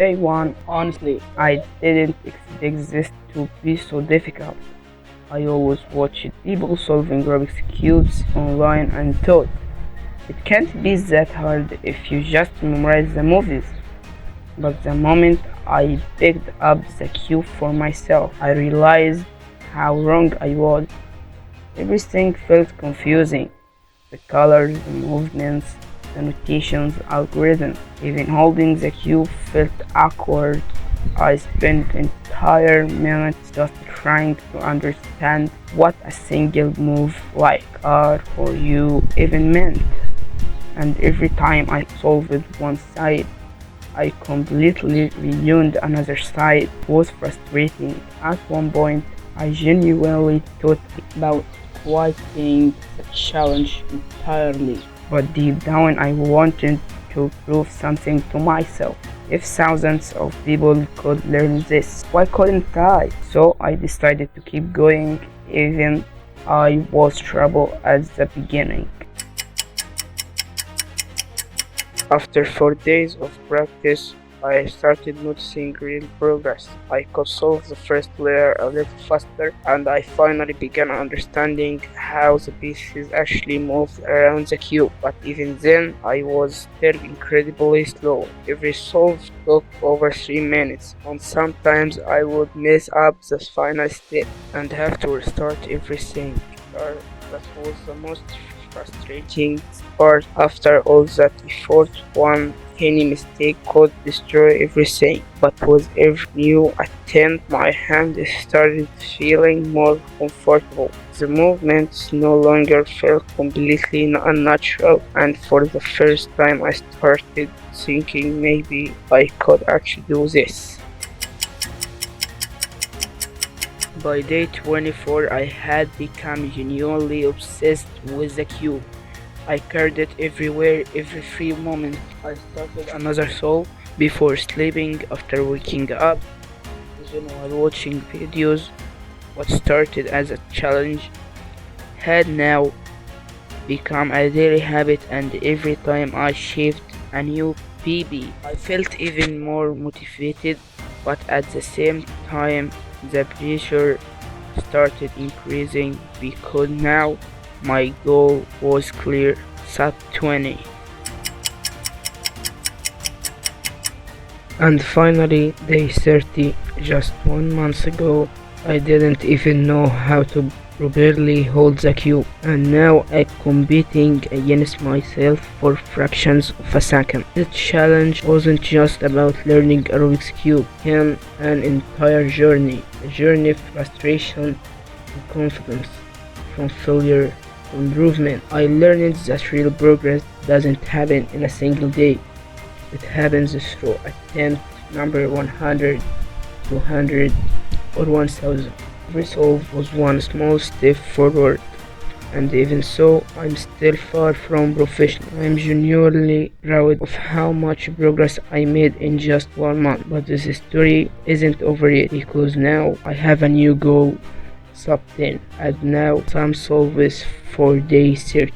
Day one, honestly, I didn't expect this to be so difficult. I always watched people solving Rubik's cubes online and thought it can't be that hard if you just memorize the movies. But the moment I picked up the cube for myself, I realized how wrong I was. Everything felt confusing. The colors, the movements, the notations, algorithms. Even holding the cube felt awkward. I spent entire minutes just trying to understand what a single move like R or U even meant. And every time I solved one side, I completely ruined another side. It was frustrating. At one point, I genuinely thought about quitting the challenge entirely. But deep down, I wanted to prove something to myself. If thousands of people could learn this, why couldn't I? So I decided to keep going, even I was trouble at the beginning. After 4 days of practice, I started noticing real progress. I could solve the first layer a little faster, and I finally began understanding how the pieces actually moved around the cube. But even then, I was still incredibly slow. Every solve took over 3 minutes, and sometimes I would mess up the final step and have to restart everything. That was the most frustrating part. After all that effort, one tiny mistake could destroy everything. But with every new attempt, my hand started feeling more comfortable. The movements no longer felt completely unnatural, and for the first time I started thinking maybe I could actually do this. By day 24, I had become genuinely obsessed with the cube. I carried it everywhere, every few moments. I started another solve before sleeping, after waking up, even while watching videos. What started as a challenge had now become a daily habit, and every time I achieved a new PB, I felt even more motivated, but at the same time, the pressure started increasing because now my goal was clear: sub 20. And finally, day 30, just 1 month ago, I didn't even know how to properly hold the cube, and now I'm competing against myself for fractions of a second. The challenge wasn't just about learning a Rubik's cube, it became an entire journey, a journey of frustration to confidence, from failure to improvement. I learned that real progress doesn't happen in a single day. It happens through attempt number 100, 200, or 1000. Every solve was one small step forward, and even so, I'm still far from professional. I'm genuinely proud of how much progress I made in just 1 month. But this story isn't over yet, because now I have a new goal: sub 10, and now some solves for day 30.